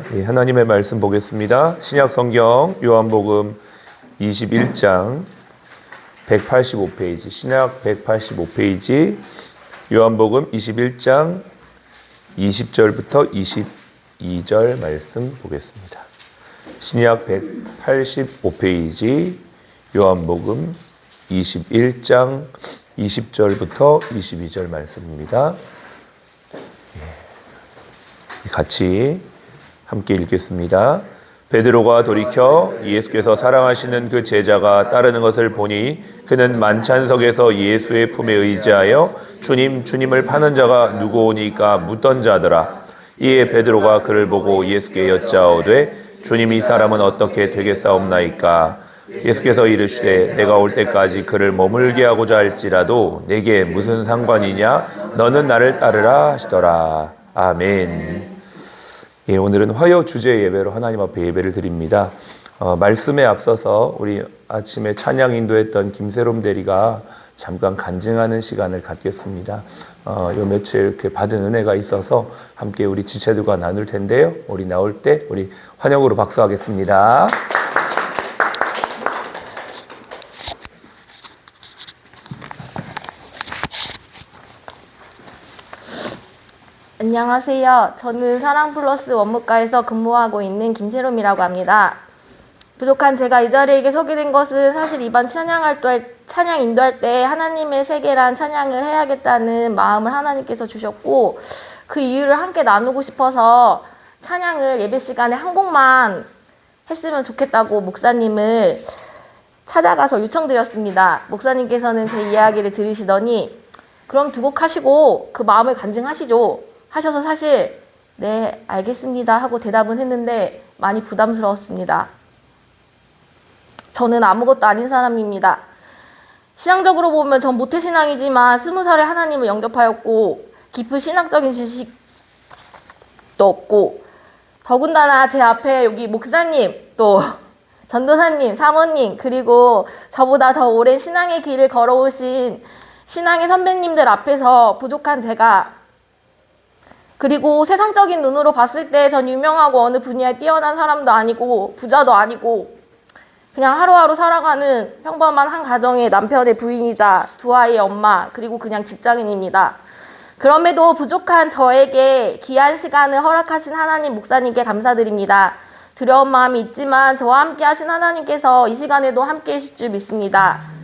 하나님의 말씀 보겠습니다. 신약 성경 요한복음 21장 185페이지, 신약 185페이지, 요한복음 21장 20절부터 22절 말씀 보겠습니다. 신약 185페이지, 요한복음 21장 20절부터 22절 말씀입니다. 같이 함께 읽겠습니다. 베드로가 돌이켜 예수께서 사랑하시는 그 제자가 따르는 것을 보니 그는 만찬석에서 예수의 품에 의지하여 주님을 파는 자가 누구오니까 묻던 자더라. 이에 베드로가 그를 보고 예수께 여짜오되 주님, 이 사람은 어떻게 되겠사옵나이까? 예수께서 이르시되 내가 올 때까지 그를 머물게 하고자 할지라도 내게 무슨 상관이냐? 너는 나를 따르라 하시더라. 아멘. 오늘은 화요 주제 예배로 하나님 앞에 예배를 드립니다. 말씀에 앞서서 우리 아침에 찬양 인도했던 김세롬 대리가 잠깐 간증하는 시간을 갖겠습니다. 요 며칠 이렇게 받은 은혜가 있어서 함께 우리 지체들과 나눌 텐데요. 우리 나올 때 우리 환영으로 박수하겠습니다. 안녕하세요. 저는 사랑플러스 원무과에서 근무하고 있는 김세롬이라고 합니다. 부족한 제가 이 자리에 서게 된 것은 사실 이번 찬양 인도할 때 하나님의 세계란 찬양을 해야겠다는 마음을 하나님께서 주셨고, 그 이유를 함께 나누고 싶어서 찬양을 예배 시간에 한 곡만 했으면 좋겠다고 목사님을 찾아가서 요청드렸습니다. 목사님께서는 제 이야기를 들으시더니 그럼 두 곡 하시고 그 마음을 간증하시죠 하셔서 사실 네 알겠습니다 하고 대답은 했는데 많이 부담스러웠습니다. 저는 아무것도 아닌 사람입니다. 신앙적으로 보면 전 모태신앙이지만 20살에 하나님을 영접하였고 깊은 신학적인 지식도 없고, 더군다나 제 앞에 여기 목사님, 또 전도사님, 사모님, 그리고 저보다 더 오랜 신앙의 길을 걸어오신 신앙의 선배님들 앞에서 부족한 제가, 그리고 세상적인 눈으로 봤을 때 전 유명하고 어느 분야에 뛰어난 사람도 아니고 부자도 아니고 그냥 하루하루 살아가는 평범한 한 가정의 남편의 부인이자 두 아이의 엄마, 그리고 그냥 직장인입니다. 그럼에도 부족한 저에게 귀한 시간을 허락하신 하나님, 목사님께 감사드립니다. 두려운 마음이 있지만 저와 함께 하신 하나님께서 이 시간에도 함께 해주실 줄 믿습니다.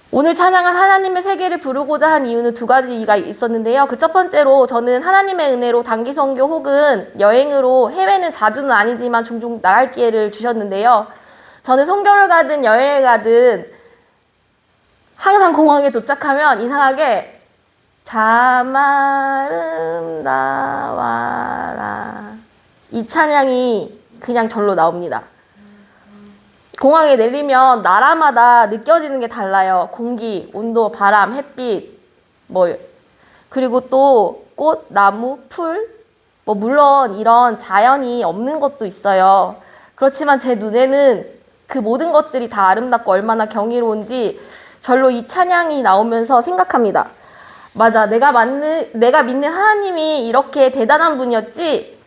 오늘 찬양한 하나님의 세계를 부르고자 한 이유는 두 가지가 있었는데요. 그 첫 번째로 저는 하나님의 은혜로 단기 선교 혹은 여행으로, 해외는 자주는 아니지만 종종 나갈 기회를 주셨는데요. 저는 선교를 가든 여행을 가든 항상 공항에 도착하면 이상하게 참 아름다워라, 이 찬양이 그냥 절로 나옵니다. 공항에 내리면 나라마다 느껴지는 게 달라요. 공기, 온도, 바람, 햇빛, 그리고 또 꽃, 나무, 풀, 물론 이런 자연이 없는 것도 있어요. 그렇지만 제 눈에는 그 모든 것들이 다 아름답고 얼마나 경이로운지 절로 이 찬양이 나오면서 생각합니다. 맞아, 내가 믿는 하나님이 이렇게 대단한 분이었지.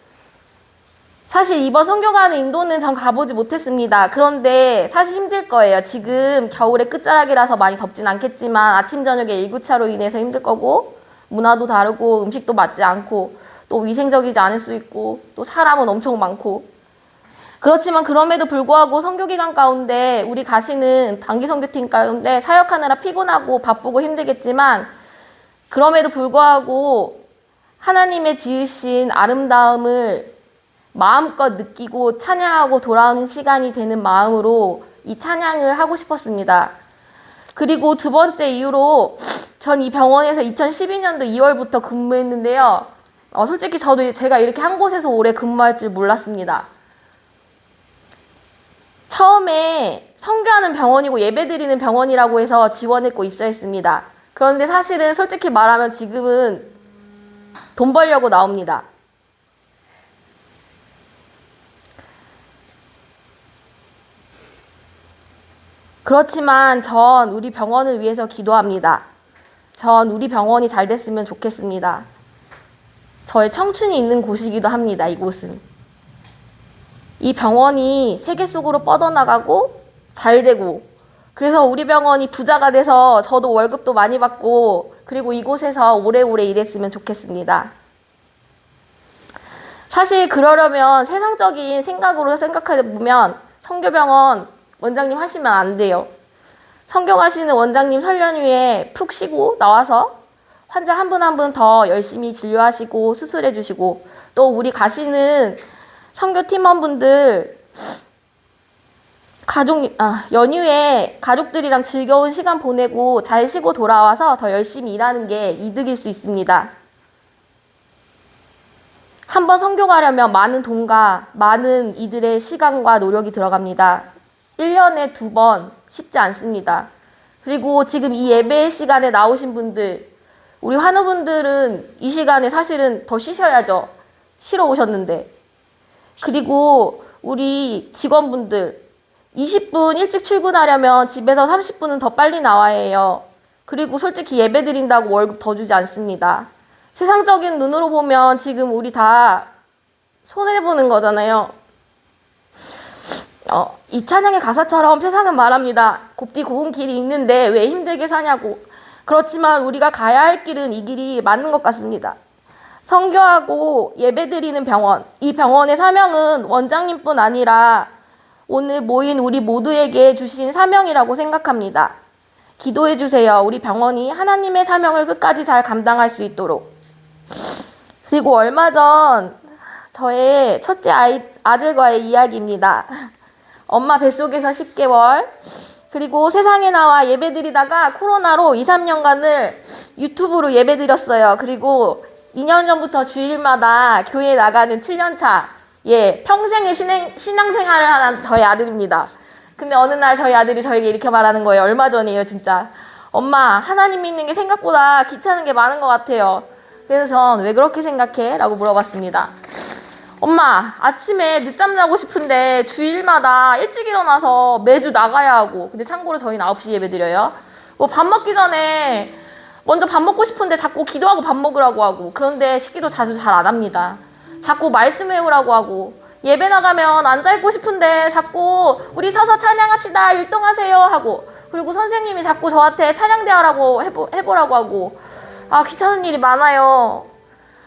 사실 이번 선교 가는 인도는 전 가보지 못했습니다. 그런데 사실 힘들 거예요. 지금 겨울의 끝자락이라서 많이 덥진 않겠지만 아침 저녁에 일교차로 인해서 힘들 거고, 문화도 다르고 음식도 맞지 않고 또 위생적이지 않을 수 있고 또 사람은 엄청 많고, 그렇지만 그럼에도 불구하고 선교 기간 가운데 우리 가시는 단기 선교팀 가운데 사역하느라 피곤하고 바쁘고 힘들겠지만, 그럼에도 불구하고 하나님의 지으신 아름다움을 마음껏 느끼고 찬양하고 돌아오는 시간이 되는 마음으로 이 찬양을 하고 싶었습니다. 그리고 두 번째 이유로, 전 이 병원에서 2012년도 2월부터 근무했는데요. 솔직히 저도 제가 이렇게 한 곳에서 오래 근무할 줄 몰랐습니다. 처음에 선교하는 병원이고 예배드리는 병원이라고 해서 지원했고 입사했습니다. 그런데 사실은 솔직히 말하면 지금은 돈 벌려고 나옵니다. 그렇지만 전 우리 병원을 위해서 기도합니다. 전 우리 병원이 잘 됐으면 좋겠습니다. 저의 청춘이 있는 곳이기도 합니다. 이곳은. 이 병원이 세계 속으로 뻗어나가고 잘 되고, 그래서 우리 병원이 부자가 돼서 저도 월급도 많이 받고, 그리고 이곳에서 오래오래 일했으면 좋겠습니다. 사실 그러려면 세상적인 생각으로 생각해 보면 성교병원 원장님 하시면 안 돼요. 성교 가시는 원장님 설 연휴에 푹 쉬고 나와서 환자 한 분 한 분 더 열심히 진료하시고 수술해 주시고, 또 우리 가시는 성교 팀원분들 연휴에 가족들이랑 즐거운 시간 보내고 잘 쉬고 돌아와서 더 열심히 일하는 게 이득일 수 있습니다. 한번 성교 가려면 많은 돈과 많은 이들의 시간과 노력이 들어갑니다. 1년에 2번 쉽지 않습니다. 그리고 지금 이 예배 시간에 나오신 분들, 우리 환우분들은 이 시간에 사실은 더 쉬셔야죠. 쉬러 오셨는데. 그리고 우리 직원분들 20분 일찍 출근하려면 집에서 30분은 더 빨리 나와야 해요. 그리고 솔직히 예배 드린다고 월급 더 주지 않습니다. 세상적인 눈으로 보면 지금 우리 다 손해보는 거잖아요. 이 찬양의 가사처럼 세상은 말합니다. 곱디 고운 길이 있는데 왜 힘들게 사냐고. 그렇지만 우리가 가야 할 길은 이 길이 맞는 것 같습니다. 선교하고 예배드리는 병원, 이 병원의 사명은 원장님뿐 아니라 오늘 모인 우리 모두에게 주신 사명이라고 생각합니다. 기도해 주세요. 우리 병원이 하나님의 사명을 끝까지 잘 감당할 수 있도록. 그리고 얼마 전 저의 첫째 아들과의 이야기입니다. 엄마 뱃속에서 10개월, 그리고 세상에 나와 예배드리다가 코로나로 2, 3년간을 유튜브로 예배드렸어요. 그리고 2년 전부터 주일마다 교회에 나가는 7년차, 평생의 신앙생활을 하는 저희 아들입니다. 근데 어느 날 저희 아들이 저에게 이렇게 말하는 거예요. 얼마 전이에요, 진짜. 엄마, 하나님 믿는 게 생각보다 귀찮은 게 많은 것 같아요. 그래서 전 왜 그렇게 생각해? 라고 물어봤습니다. 엄마, 아침에 늦잠 자고 싶은데 주일마다 일찍 일어나서 매주 나가야 하고, 근데 참고로 저희는 9시 예배 드려요. 밥 먹기 전에 먼저 밥 먹고 싶은데 자꾸 기도하고 밥 먹으라고 하고, 그런데 식기도 자주 잘 안 합니다. 자꾸 말씀 외우라고 하고, 예배 나가면 앉아있고 싶은데 자꾸 우리 서서 찬양합시다, 율동하세요 하고, 그리고 선생님이 자꾸 저한테 찬양대하라고 해보라고 하고, 귀찮은 일이 많아요.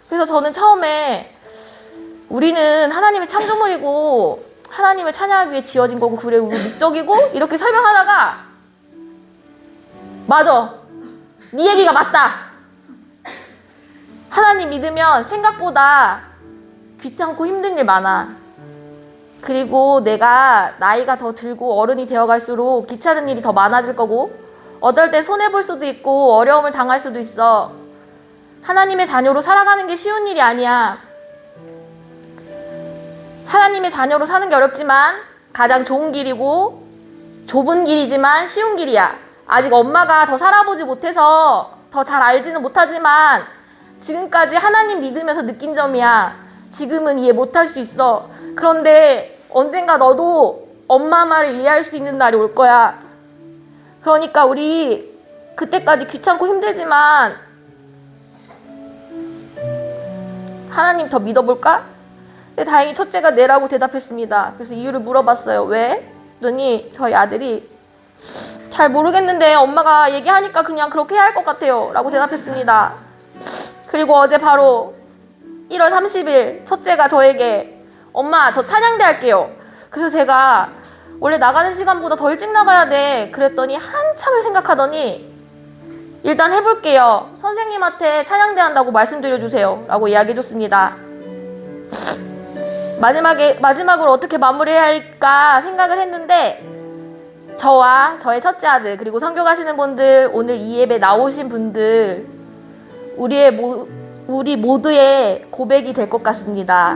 그래서 저는 처음에 우리는 하나님의 창조물이고 하나님을 찬양하기 위해 지어진 거고 그래 우리 목적이고 이렇게 설명하다가 맞아, 네 얘기가 맞다. 하나님 믿으면 생각보다 귀찮고 힘든 일 많아. 그리고 내가 나이가 더 들고 어른이 되어갈수록 귀찮은 일이 더 많아질 거고 어떨 때 손해볼 수도 있고 어려움을 당할 수도 있어. 하나님의 자녀로 살아가는 게 쉬운 일이 아니야. 하나님의 자녀로 사는 게 어렵지만 가장 좋은 길이고 좁은 길이지만 쉬운 길이야. 아직 엄마가 더 살아보지 못해서 더 잘 알지는 못하지만 지금까지 하나님 믿으면서 느낀 점이야. 지금은 이해 못할 수 있어. 그런데 언젠가 너도 엄마 말을 이해할 수 있는 날이 올 거야. 그러니까 우리 그때까지 귀찮고 힘들지만 하나님 더 믿어볼까? 근데 다행히 첫째가 네라고 대답했습니다. 그래서 이유를 물어봤어요. 왜? 그랬더니 저희 아들이 잘 모르겠는데 엄마가 얘기하니까 그냥 그렇게 해야 할 것 같아요 라고 대답했습니다. 그리고 어제 바로 1월 30일 첫째가 저에게 엄마 저 찬양대 할게요. 그래서 제가 원래 나가는 시간보다 더 일찍 나가야 돼 그랬더니 한참을 생각하더니 일단 해볼게요. 선생님한테 찬양대 한다고 말씀드려주세요 라고 이야기해줬습니다. 마지막으로 어떻게 마무리해야 할까 생각을 했는데 저와 저의 첫째 아들 그리고 선교 가시는 분들 오늘 이 예배 나오신 분들 우리 모두의 고백이 될 것 같습니다.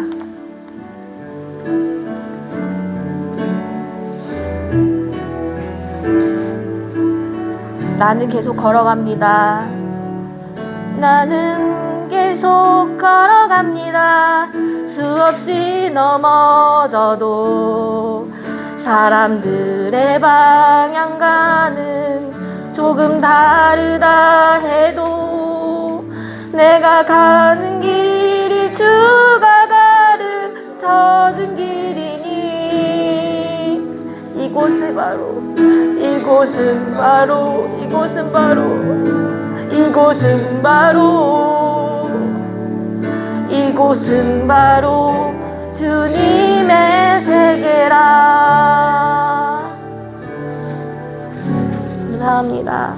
나는 계속 걸어갑니다. 나는 계속 걸어갑니다. 수없이 넘어져도 사람들의 방향과는 조금 다르다 해도 내가 가는 길이 이곳은 바로 이곳은 바로 이곳은 바로 이곳은 바로 이곳은 바로 주님의 세계라. 감사합니다.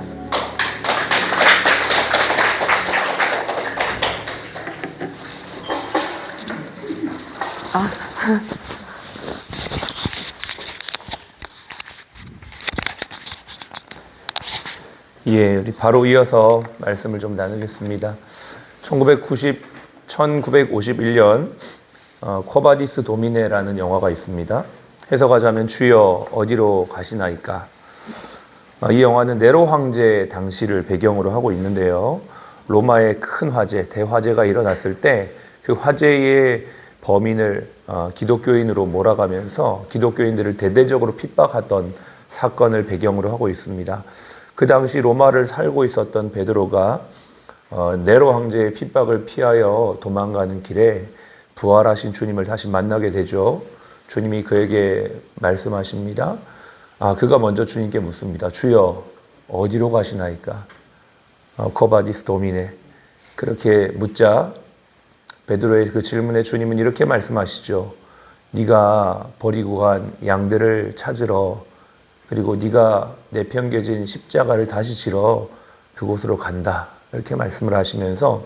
예, 우리 바로 이어서 말씀을 좀 나누겠습니다. 1951년 코바디스 도미네라는 영화가 있습니다. 해석하자면 주여 어디로 가시나이까. 이 영화는 네로 황제 당시를 배경으로 하고 있는데요. 로마의 큰 화재, 대화재가 일어났을 때 그 화재의 범인을 기독교인으로 몰아가면서 기독교인들을 대대적으로 핍박하던 사건을 배경으로 하고 있습니다. 그 당시 로마를 살고 있었던 베드로가 네로 황제의 핍박을 피하여 도망가는 길에 부활하신 주님을 다시 만나게 되죠. 주님이 그에게 말씀하십니다. 그가 먼저 주님께 묻습니다. 주여 어디로 가시나이까? 코바디스 도미네. 그렇게 묻자 베드로의 그 질문에 주님은 이렇게 말씀하시죠. 네가 버리고 간 양들을 찾으러, 그리고 네가 내팽개진 십자가를 다시 지러 그곳으로 간다. 이렇게 말씀을 하시면서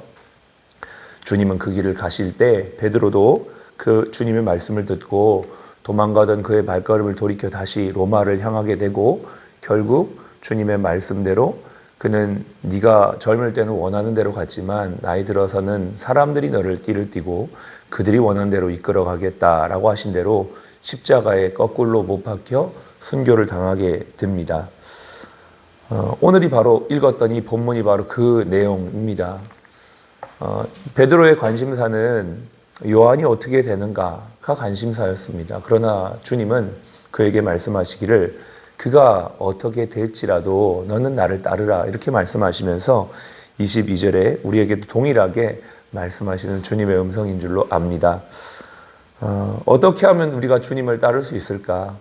주님은 그 길을 가실 때 베드로도 그 주님의 말씀을 듣고 도망가던 그의 발걸음을 돌이켜 다시 로마를 향하게 되고, 결국 주님의 말씀대로 그는 네가 젊을 때는 원하는 대로 갔지만 나이 들어서는 사람들이 너를 띠를 띠고 그들이 원하는 대로 이끌어 가겠다라고 하신 대로 십자가에 거꾸로 못 박혀 순교를 당하게 됩니다. 오늘이 바로 읽었던 이 본문이 바로 그 내용입니다. 베드로의 관심사는 요한이 어떻게 되는가가 관심사였습니다. 그러나 주님은 그에게 말씀하시기를 그가 어떻게 될지라도 너는 나를 따르라 이렇게 말씀하시면서 22절에 우리에게도 동일하게 말씀하시는 주님의 음성인 줄로 압니다. 어떻게 하면 우리가 주님을 따를 수 있을까?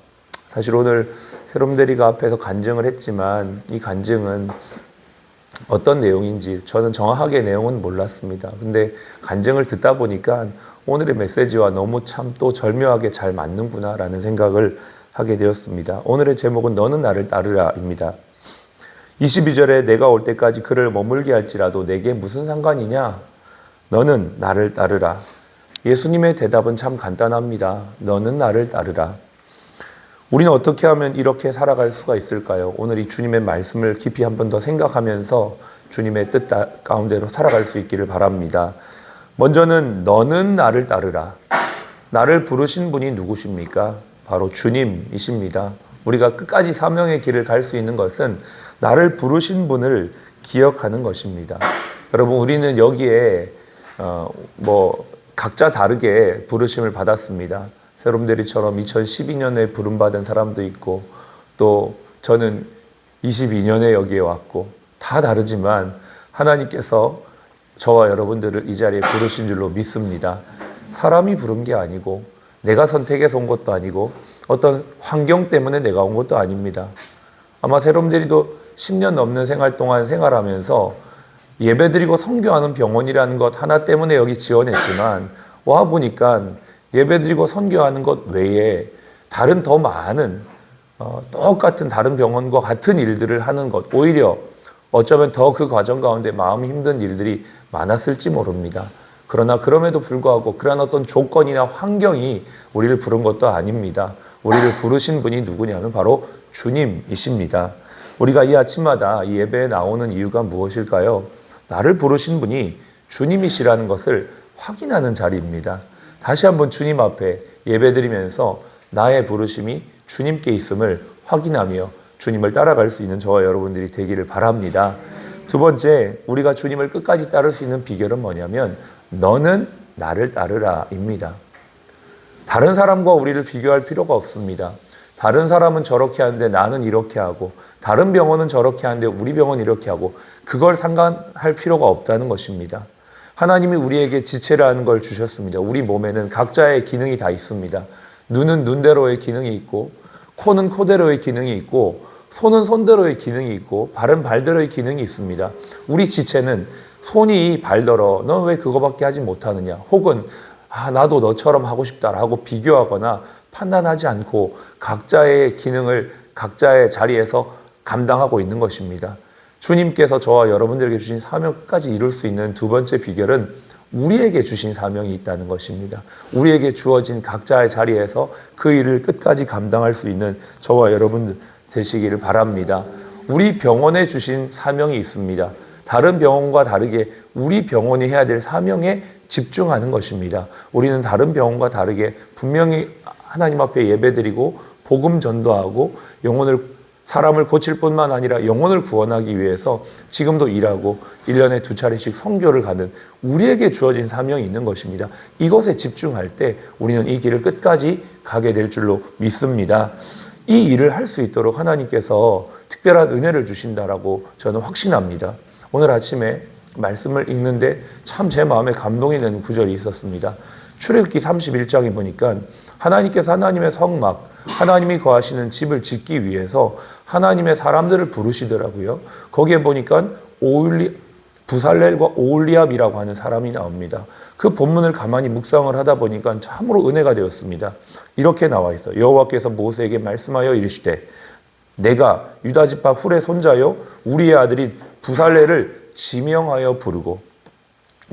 사실 오늘 세롬대리가 앞에서 간증을 했지만 이 간증은 어떤 내용인지 저는 정확하게 내용은 몰랐습니다. 근데 간증을 듣다 보니까 오늘의 메시지와 너무 참 또 절묘하게 잘 맞는구나라는 생각을 하게 되었습니다. 오늘의 제목은 너는 나를 따르라입니다. 22절에 내가 올 때까지 그를 머물게 할지라도 내게 무슨 상관이냐? 너는 나를 따르라. 예수님의 대답은 참 간단합니다. 너는 나를 따르라. 우리는 어떻게 하면 이렇게 살아갈 수가 있을까요? 오늘 이 주님의 말씀을 깊이 한 번 더 생각하면서 주님의 뜻 가운데로 살아갈 수 있기를 바랍니다. 먼저는 너는 나를 따르라. 나를 부르신 분이 누구십니까? 바로 주님이십니다. 우리가 끝까지 사명의 길을 갈 수 있는 것은 나를 부르신 분을 기억하는 것입니다. 여러분, 우리는 여기에 각자 다르게 부르심을 받았습니다. 세롬대리처럼 2012년에 부름받은 사람도 있고, 또 저는 22년에 여기에 왔고, 다 다르지만 하나님께서 저와 여러분들을 이 자리에 부르신 줄로 믿습니다. 사람이 부른 게 아니고 내가 선택해서 온 것도 아니고 어떤 환경 때문에 내가 온 것도 아닙니다. 아마 세롬대리도 10년 넘는 생활 동안 생활하면서 예배드리고 선교하는 병원이라는 것 하나 때문에 여기 지원했지만 와보니까 예배드리고 선교하는 것 외에 다른 더 많은 똑같은 다른 병원과 같은 일들을 하는 것, 오히려 어쩌면 더 그 과정 가운데 마음이 힘든 일들이 많았을지 모릅니다. 그러나 그럼에도 불구하고 그러한 어떤 조건이나 환경이 우리를 부른 것도 아닙니다. 우리를 부르신 분이 누구냐면 바로 주님이십니다. 우리가 이 아침마다 이 예배에 나오는 이유가 무엇일까요? 나를 부르신 분이 주님이시라는 것을 확인하는 자리입니다. 다시 한번 주님 앞에 예배드리면서 나의 부르심이 주님께 있음을 확인하며 주님을 따라갈 수 있는 저와 여러분들이 되기를 바랍니다. 두 번째, 우리가 주님을 끝까지 따를 수 있는 비결은 뭐냐면 너는 나를 따르라입니다. 다른 사람과 우리를 비교할 필요가 없습니다. 다른 사람은 저렇게 하는데 나는 이렇게 하고, 다른 병원은 저렇게 하는데 우리 병원은 이렇게 하고, 그걸 상관할 필요가 없다는 것입니다. 하나님이 우리에게 지체라는 걸 주셨습니다. 우리 몸에는 각자의 기능이 다 있습니다. 눈은 눈대로의 기능이 있고, 코는 코대로의 기능이 있고 손은 손대로의 기능이 있고 발은 발대로의 기능이 있습니다. 우리 지체는 손이 발더러 너 왜 그거밖에 하지 못하느냐, 혹은 나도 너처럼 하고 싶다라고 비교하거나 판단하지 않고 각자의 기능을 각자의 자리에서 감당하고 있는 것입니다. 주님께서 저와 여러분들에게 주신 사명까지 이룰 수 있는 두 번째 비결은 우리에게 주신 사명이 있다는 것입니다. 우리에게 주어진 각자의 자리에서 그 일을 끝까지 감당할 수 있는 저와 여러분 되시기를 바랍니다. 우리 병원에 주신 사명이 있습니다. 다른 병원과 다르게 우리 병원이 해야 될 사명에 집중하는 것입니다. 우리는 다른 병원과 다르게 분명히 하나님 앞에 예배드리고 복음 전도하고 사람을 고칠 뿐만 아니라 영혼을 구원하기 위해서 지금도 일하고 1년에 2차례씩 선교를 가는 우리에게 주어진 사명이 있는 것입니다. 이것에 집중할 때 우리는 이 길을 끝까지 가게 될 줄로 믿습니다. 이 일을 할 수 있도록 하나님께서 특별한 은혜를 주신다라고 저는 확신합니다. 오늘 아침에 말씀을 읽는데 참 제 마음에 감동이 되는 구절이 있었습니다. 출애굽기 31장에 보니까 하나님께서 하나님의 성막, 하나님이 거하시는 집을 짓기 위해서 하나님의 사람들을 부르시더라고요. 거기에 보니까 부살렐과 오홀리압이라고 하는 사람이 나옵니다. 그 본문을 가만히 묵상을 하다 보니까 참으로 은혜가 되었습니다. 이렇게 나와 있어요. 여호와께서 모세에게 말씀하여 이르시되 내가 유다 지파 훌의 손자요 우리의 아들인 부살렐을 지명하여 부르고,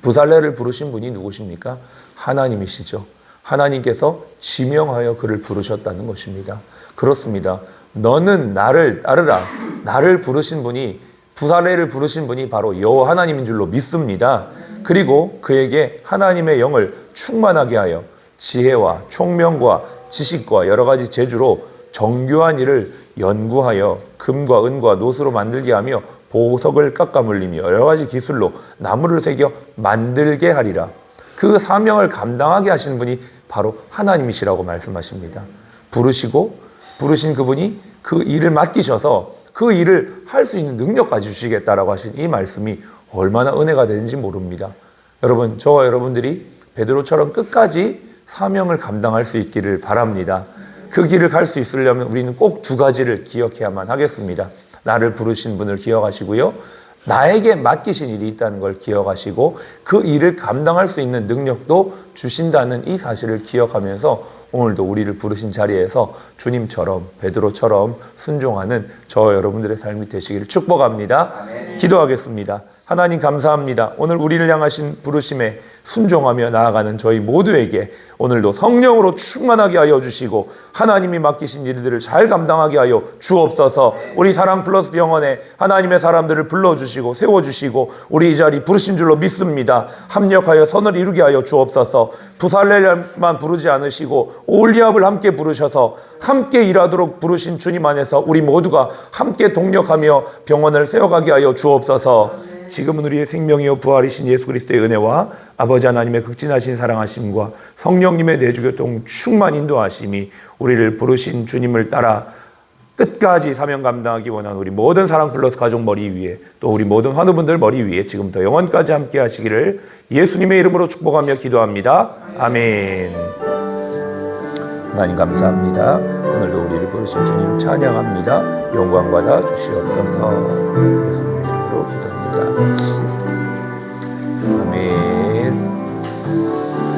부살렐을 부르신 분이 누구십니까? 하나님이시죠. 하나님께서 지명하여 그를 부르셨다는 것입니다. 그렇습니다. 너는 나를 따르라. 나를 부르신 분이, 부살렐을 부르신 분이 바로 여호와 하나님인 줄로 믿습니다. 그리고 그에게 하나님의 영을 충만하게 하여 지혜와 총명과 지식과 여러 가지 재주로 정교한 일을 연구하여 금과 은과 노수로 만들게 하며 보석을 깎아 물리며 여러 가지 기술로 나무를 새겨 만들게 하리라. 그 사명을 감당하게 하시는 분이 바로 하나님이시라고 말씀하십니다. 부르신 그분이 그 일을 맡기셔서 그 일을 할 수 있는 능력까지 주시겠다라고 하신 이 말씀이 얼마나 은혜가 되는지 모릅니다. 여러분, 저와 여러분들이 베드로처럼 끝까지 사명을 감당할 수 있기를 바랍니다. 그 길을 갈 수 있으려면 우리는 꼭 두 가지를 기억해야만 하겠습니다. 나를 부르신 분을 기억하시고요, 나에게 맡기신 일이 있다는 걸 기억하시고 그 일을 감당할 수 있는 능력도 주신다는 이 사실을 기억하면서 오늘도 우리를 부르신 자리에서 주님처럼 베드로처럼 순종하는 저와 여러분들의 삶이 되시기를 축복합니다. 아멘. 기도하겠습니다. 하나님 감사합니다. 오늘 우리를 향하신 부르심에 순종하며 나아가는 저희 모두에게 오늘도 성령으로 충만하게 하여 주시고 하나님이 맡기신 일들을 잘 감당하게 하여 주옵소서. 우리 사랑 플러스 병원에 하나님의 사람들을 불러주시고 세워주시고 우리 이 자리 부르신 줄로 믿습니다. 합력하여 선을 이루게 하여 주옵소서. 부살렐만 부르지 않으시고 오홀리압을 함께 부르셔서 함께 일하도록 부르신 주님 안에서 우리 모두가 함께 동력하며 병원을 세워가게 하여 주옵소서. 지금은 우리의 생명이요 부활이신 예수 그리스도의 은혜와 아버지 하나님의 극진하신 사랑하심과 성령님의 내주교통 충만 인도하심이 우리를 부르신 주님을 따라 끝까지 사명 감당하기 원하는 우리 모든 사랑 플러스 가족 머리 위에, 또 우리 모든 환우분들 머리 위에 지금부터 영원까지 함께 하시기를 예수님의 이름으로 축복하며 기도합니다. 아멘. 하나님 감사합니다. 오늘도 우리를 부르신 주님 찬양합니다. 영광 받아 주시옵소서. 예수님의 이름으로 기도합니다.